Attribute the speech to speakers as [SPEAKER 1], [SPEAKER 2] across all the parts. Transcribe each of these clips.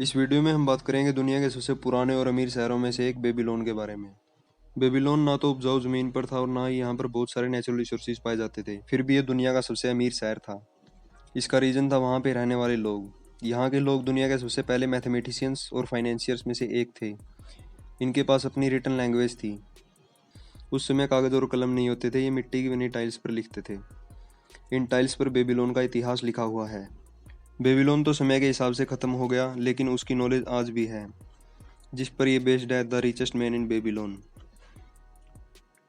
[SPEAKER 1] इस वीडियो में हम बात करेंगे दुनिया के सबसे पुराने और अमीर शहरों में से एक बेबीलोन के बारे में। बेबीलोन ना तो उपजाऊ जमीन पर था और ना ही यहाँ पर बहुत सारे नेचुरल रिसोर्सेज पाए जाते थे, फिर भी ये दुनिया का सबसे अमीर शहर था। इसका रीजन था वहाँ पे रहने वाले लोग। यहाँ के लोग दुनिया के सबसे पहले मैथमेटिशियंस और फाइनेंशियर्स में से एक थे। इनके पास अपनी रिटन लैंग्वेज थी। उस समय कागज और कलम नहीं होते थे, ये मिट्टी की बनी टाइल्स पर लिखते थे। इन टाइल्स पर बेबीलोन का इतिहास लिखा हुआ है। बेबीलोन तो समय के हिसाब से खत्म हो गया, लेकिन उसकी नॉलेज आज भी है, जिस पर यह बेस्ड है the richest man in Babylon.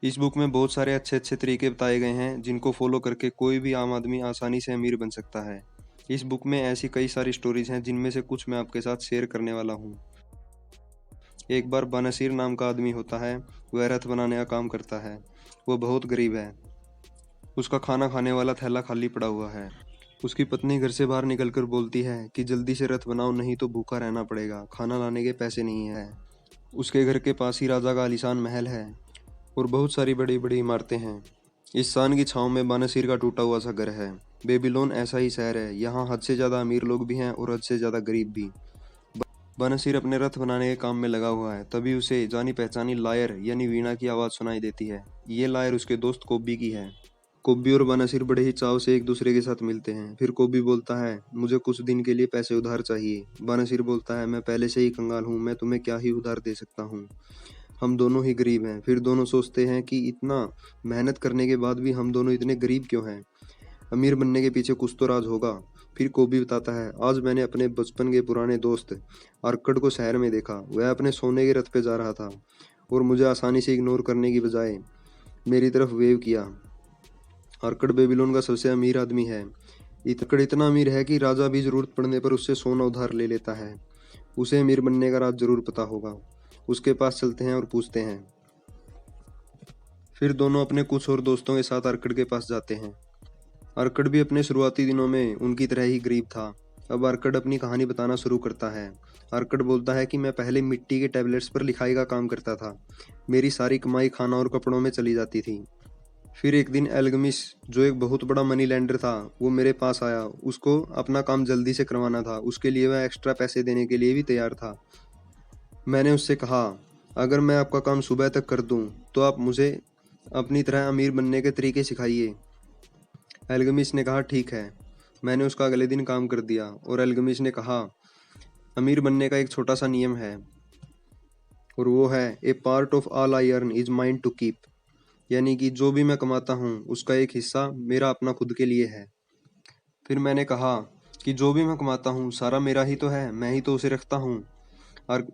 [SPEAKER 1] इस बुक में बहुत सारे अच्छे अच्छे तरीके बताए गए हैं जिनको फॉलो करके कोई भी आम आदमी आसानी से अमीर बन सकता है। इस बुक में ऐसी कई सारी स्टोरीज हैं जिनमें से कुछ मैं आपके साथ शेयर करने वाला हूँ। एक बार बनसीर नाम का आदमी होता है। वह रथ बनाने का काम करता है। वो बहुत गरीब है। उसका खाना खाने वाला थैला खाली पड़ा हुआ है। उसकी पत्नी घर से बाहर निकलकर बोलती है कि जल्दी से रथ बनाओ, नहीं तो भूखा रहना पड़ेगा, खाना लाने के पैसे नहीं है। उसके घर के पास ही राजा का आलीशान महल है और बहुत सारी बड़ी बड़ी इमारतें हैं। इस सान की छांव में बानासीर का टूटा हुआ सा घर है। बेबीलोन ऐसा ही शहर है। यहाँ हद से ज़्यादा अमीर लोग भी हैं और हद से ज़्यादा गरीब भी। बानासीर अपने रथ बनाने के काम में लगा हुआ है, तभी उसे जानी पहचानी लायर यानी वीणा की आवाज़ सुनाई देती है। ये लायर उसके दोस्त कोब्बी की है। कोब्बी और बानासिर बड़े ही चाव से एक दूसरे के साथ मिलते हैं। फिर कोब्बी बोलता है, मुझे कुछ दिन के लिए पैसे उधार चाहिए। बानासिर बोलता है, मैं पहले से ही कंगाल हूँ, मैं तुम्हें क्या ही उधार दे सकता हूँ। हम दोनों ही गरीब हैं। फिर दोनों सोचते हैं कि इतना मेहनत करने के बाद भी हम दोनों इतने गरीब क्यों हैं। अमीर बनने के पीछे कुछ तो राज होगा। फिर कोब्बी बताता है, आज मैंने अपने बचपन के पुराने दोस्त आर्कड को शहर में देखा। वह अपने सोने के रथ पे जा रहा था और मुझे आसानी से इग्नोर करने की बजाय मेरी तरफ वेव किया। आर्कड बेबीलोन का सबसे अमीर आदमी है। आर्कड इतना अमीर है कि राजा भी जरूरत पड़ने पर उससे सोना उधार ले लेता है। उसे अमीर बनने का राज जरूर पता होगा। उसके पास चलते हैं और पूछते हैं। फिर दोनों अपने कुछ और दोस्तों के साथ आर्कड के पास जाते हैं। आर्कड भी अपने शुरुआती दिनों में उनकी तरह ही गरीब था। अब आर्कड अपनी कहानी बताना शुरू करता है। आर्कड बोलता है कि मैं पहले मिट्टी के टैबलेट्स पर लिखाई का काम करता था। मेरी सारी कमाई खाना और कपड़ों में चली जाती थी। फिर एक दिन एल्गमिस, जो एक बहुत बड़ा मनी लैंडर था, वो मेरे पास आया। उसको अपना काम जल्दी से करवाना था। उसके लिए वह एक्स्ट्रा पैसे देने के लिए भी तैयार था। मैंने उससे कहा, अगर मैं आपका काम सुबह तक कर दूं, तो आप मुझे अपनी तरह अमीर बनने के तरीके सिखाइए। एल्गमिस ने कहा, ठीक है। मैंने उसका अगले दिन काम कर दिया और एल्गमिस ने कहा, अमीर बनने का एक छोटा सा नियम है और वो है, a part of all I earn is mine to keep. यानी कि जो भी मैं कमाता हूँ उसका एक हिस्सा मेरा अपना खुद के लिए है। फिर मैंने कहा कि जो भी मैं कमाता हूँ सारा मेरा ही तो है, मैं ही तो उसे रखता हूँ। और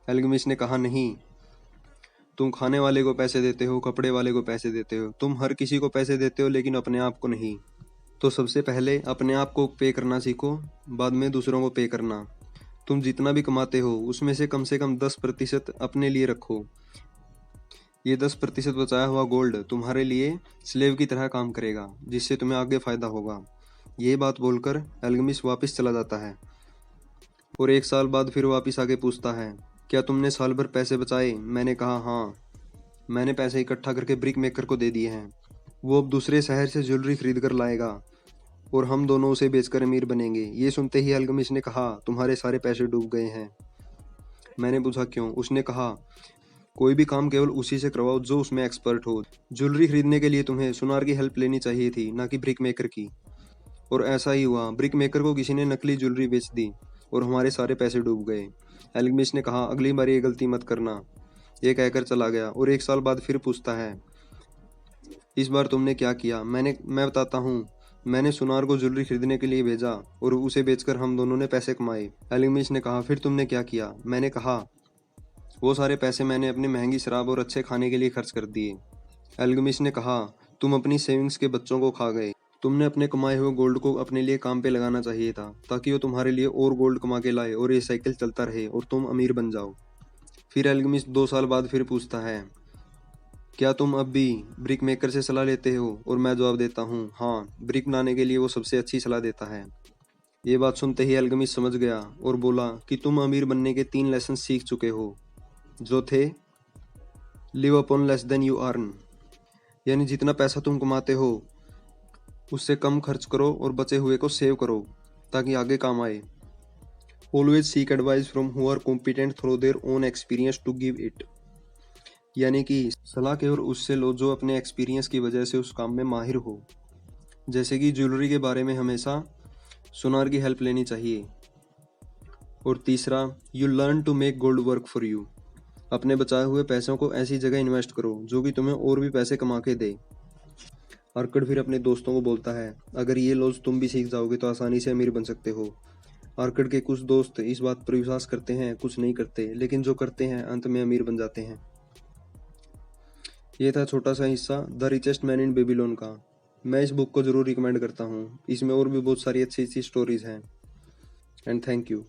[SPEAKER 1] एल्गमिस ने कहा, नहीं, तुम खाने वाले को पैसे देते हो, कपड़े वाले को पैसे देते हो, तुम हर किसी को पैसे देते हो, लेकिन अपने आप को नहीं। तो सबसे पहले अपने आप को पे करना सीखो, बाद में दूसरों को पे करना। तुम जितना भी कमाते हो उसमें से कम 10% अपने लिए रखो। ये 10% बचाया हुआ गोल्ड तुम्हारे लिए स्लेव की तरह काम करेगा, जिससे तुम्हें आगे फायदा होगा। ये बात बोलकर एल्गमिस वापस चला जाता है और एक साल बाद फिर वापस आके पूछता है, क्या तुमने साल भर पैसे बचाए? मैंने कहा, हाँ, मैंने पैसे इकट्ठा करके ब्रिक मेकर को दे दिए हैं। वो अब दूसरे शहर से ज्वेलरी खरीद कर लाएगा और हम दोनों उसे बेचकर अमीर बनेंगे। ये सुनते ही एल्गमिस ने कहा, तुम्हारे सारे पैसे डूब गए हैं। मैंने पूछा, क्यों? उसने कहा, कोई भी काम केवल उसी से करवाओ जो उसमें एक्सपर्ट हो। ज्वेलरी खरीदने के लिए तुम्हें सुनार की हेल्प लेनी चाहिए थी, ना कि ब्रिक मेकर की। और ऐसा ही हुआ। ब्रिक मेकर को किसी ने नकली ज्वेलरी बेच दी और हमारे सारे पैसे डूब गए। एल्गमिस ने कहा, अगली बार ये गलती मत करना। ये कहकर चला गया और एक साल बाद फिर पूछता है, इस बार तुमने क्या किया? मैं बताता हूँ। मैंने सुनार को ज्वेलरी खरीदने के लिए भेजा और उसे बेचकर हम दोनों ने पैसे कमाए। एल्गमिस ने कहा, फिर तुमने क्या किया? मैंने कहा, वो सारे पैसे मैंने अपनी महंगी शराब और अच्छे खाने के लिए खर्च कर दिए। एल्गमिस ने कहा, तुम अपनी सेविंग्स के बच्चों को खा गए। तुमने अपने कमाए हुए गोल्ड को अपने लिए काम पे लगाना चाहिए था, ताकि वो तुम्हारे लिए और गोल्ड कमा के लाए और ये साइकिल चलता रहे और तुम अमीर बन जाओ। फिर एल्गमिस 2 साल बाद फिर पूछता है, क्या तुम अब भी ब्रिक मेकर से सलाह लेते हो? और मैं जवाब देता हूँ, हाँ, ब्रिक बनाने के लिए वो सबसे अच्छी सलाह देता है। ये बात सुनते ही एल्गमिस समझ गया और बोला कि तुम अमीर बनने के 3 लेसन सीख चुके हो, जो थे, live upon less than you earn, यानी जितना पैसा तुम कमाते हो उससे कम खर्च करो और बचे हुए को सेव करो ताकि आगे काम आए। Always seek advice from who are competent through their own experience to give it. यानी कि सलाह केवल उससे लो जो अपने एक्सपीरियंस की वजह से उस काम में माहिर हो। जैसे कि ज्वेलरी के बारे में हमेशा सुनार की हेल्प लेनी चाहिए। और तीसरा, you learn to make gold work for you. अपने बचाए हुए पैसों को ऐसी जगह इन्वेस्ट करो जो कि तुम्हें और भी पैसे कमा के दे। आर्कड फिर अपने दोस्तों को बोलता है, अगर ये लॉज तुम भी सीख जाओगे तो आसानी से अमीर बन सकते हो। आर्कड के कुछ दोस्त इस बात पर विश्वास करते हैं, कुछ नहीं करते, लेकिन जो करते हैं अंत में अमीर बन जाते हैं। ये था छोटा सा हिस्सा the richest man in Babylon का। मैं इस बुक को जरूर रिकमेंड करता हूँ। इसमें और भी बहुत सारी अच्छी अच्छी स्टोरीज हैं। And thank you.